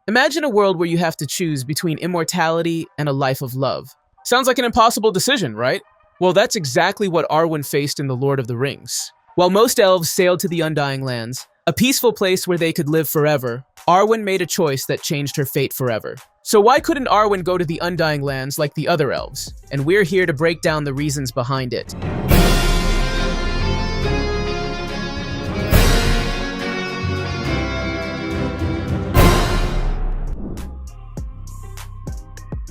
Imagine a world where you have to choose between immortality and a life of love. Sounds like an impossible decision, right? Well, that's exactly what Arwen faced in The Lord of the Rings. While most elves sailed to the Undying Lands, a peaceful place where they could live forever, Arwen made a choice that changed her fate forever. So why couldn't Arwen go to the Undying Lands like the other elves? And we're here to break down the reasons behind it.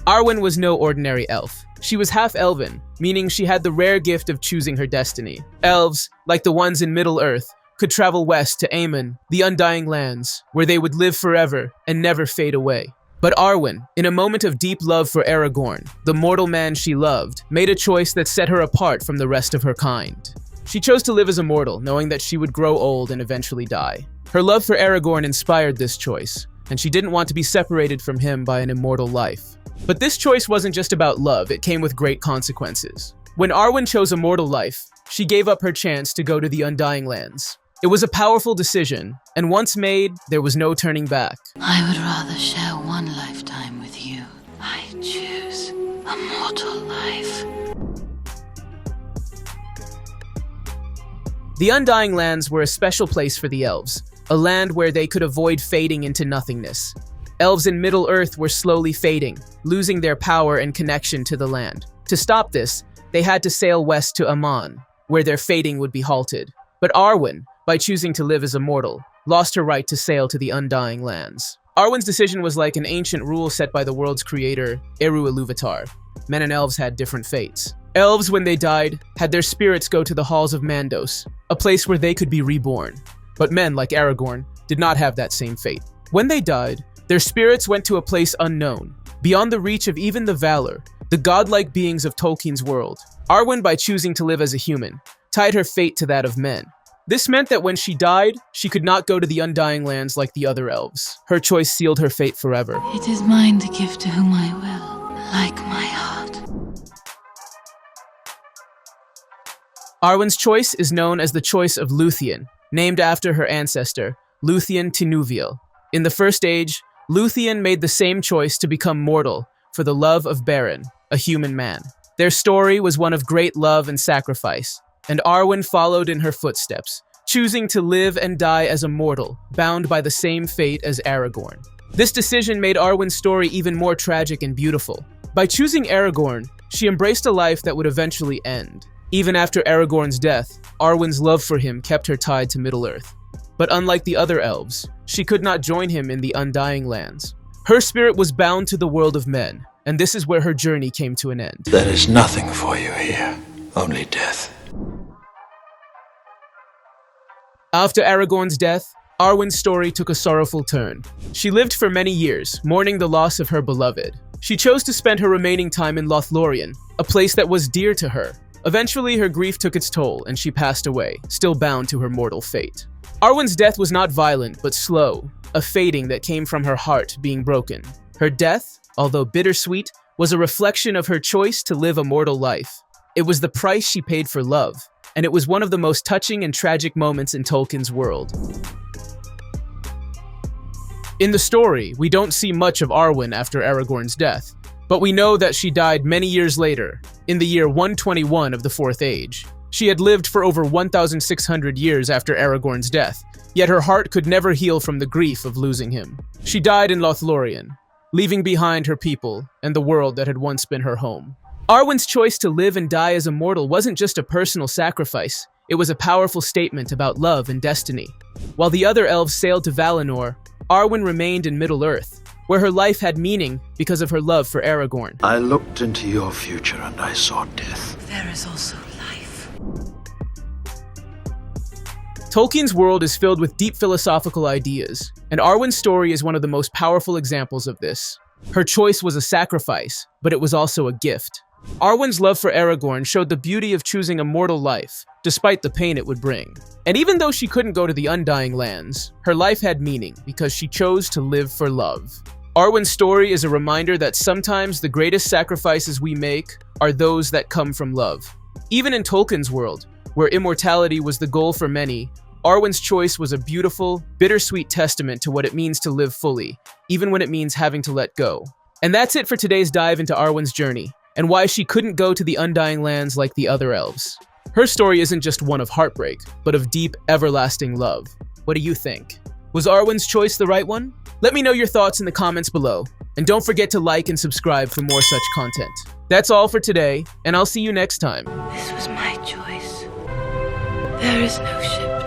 Arwen was no ordinary elf. She was half-elven, meaning she had the rare gift of choosing her destiny. Elves, like the ones in Middle-earth, could travel west to Aemon, the Undying Lands, where they would live forever and never fade away. But Arwen, in a moment of deep love for Aragorn, the mortal man she loved, made a choice that set her apart from the rest of her kind. She chose to live as a mortal, knowing that she would grow old and eventually die. Her love for Aragorn inspired this choice, and she didn't want to be separated from him by an immortal life. But this choice wasn't just about love, it came with great consequences. When Arwen chose a mortal life, she gave up her chance to go to the Undying Lands. It was a powerful decision, and once made, there was no turning back. I would rather share one lifetime with you. I choose a mortal life. The Undying Lands were a special place for the elves, a land where they could avoid fading into nothingness. Elves in Middle-earth were slowly fading, losing their power and connection to the land. To stop this, they had to sail west to Aman, where their fading would be halted. But Arwen, by choosing to live as a mortal, lost her right to sail to the Undying Lands. Arwen's decision was like an ancient rule set by the world's creator, Eru Ilúvatar. Men and elves had different fates. Elves, when they died, had their spirits go to the halls of Mandos, a place where they could be reborn. But men, like Aragorn, did not have that same fate. When they died, their spirits went to a place unknown, beyond the reach of even the Valor, the godlike beings of Tolkien's world. Arwen, by choosing to live as a human, tied her fate to that of men. This meant that when she died, she could not go to the Undying Lands like the other elves. Her choice sealed her fate forever. It is mine to give to whom I will, like my heart. Arwen's choice is known as the Choice of Lucian, named after her ancestor, Lúthien Tinuviel. In the First Age, Lúthien made the same choice to become mortal for the love of Beren, a human man. Their story was one of great love and sacrifice, and Arwen followed in her footsteps, choosing to live and die as a mortal, bound by the same fate as Aragorn. This decision made Arwen's story even more tragic and beautiful. By choosing Aragorn, she embraced a life that would eventually end. Even after Aragorn's death, Arwen's love for him kept her tied to Middle-earth. But unlike the other elves, she could not join him in the Undying Lands. Her spirit was bound to the world of men, and this is where her journey came to an end. There is nothing for you here, only death. After Aragorn's death, Arwen's story took a sorrowful turn. She lived for many years, mourning the loss of her beloved. She chose to spend her remaining time in LotR, a place that was dear to her. Eventually, her grief took its toll, and she passed away, still bound to her mortal fate. Arwen's death was not violent, but slow, a fading that came from her heart being broken. Her death, although bittersweet, was a reflection of her choice to live a mortal life. It was the price she paid for love, and it was one of the most touching and tragic moments in Tolkien's world. In the story, we don't see much of Arwen after Aragorn's death, but we know that she died many years later, in the year 121 of the Fourth Age. She had lived for over 1,600 years after Aragorn's death, yet her heart could never heal from the grief of losing him. She died in LotR, leaving behind her people and the world that had once been her home. Arwen's choice to live and die as a mortal wasn't just a personal sacrifice, it was a powerful statement about love and destiny. While the other elves sailed to Valinor, Arwen remained in Middle-earth, where her life had meaning because of her love for Aragorn. I looked into your future and I saw death. There is also life. Tolkien's world is filled with deep philosophical ideas, and Arwen's story is one of the most powerful examples of this. Her choice was a sacrifice, but it was also a gift. Arwen's love for Aragorn showed the beauty of choosing a mortal life, despite the pain it would bring. And even though she couldn't go to the Undying Lands, her life had meaning because she chose to live for love. Arwen's story is a reminder that sometimes the greatest sacrifices we make are those that come from love. Even in Tolkien's world, where immortality was the goal for many, Arwen's choice was a beautiful, bittersweet testament to what it means to live fully, even when it means having to let go. And that's it for today's dive into Arwen's journey, and why she couldn't go to the Undying Lands like the other elves. Her story isn't just one of heartbreak, but of deep, everlasting love. What do you think? Was Arwen's choice the right one? Let me know your thoughts in the comments below, and don't forget to like and subscribe for more such content. That's all for today, and I'll see you next time. This was my choice. There is no ship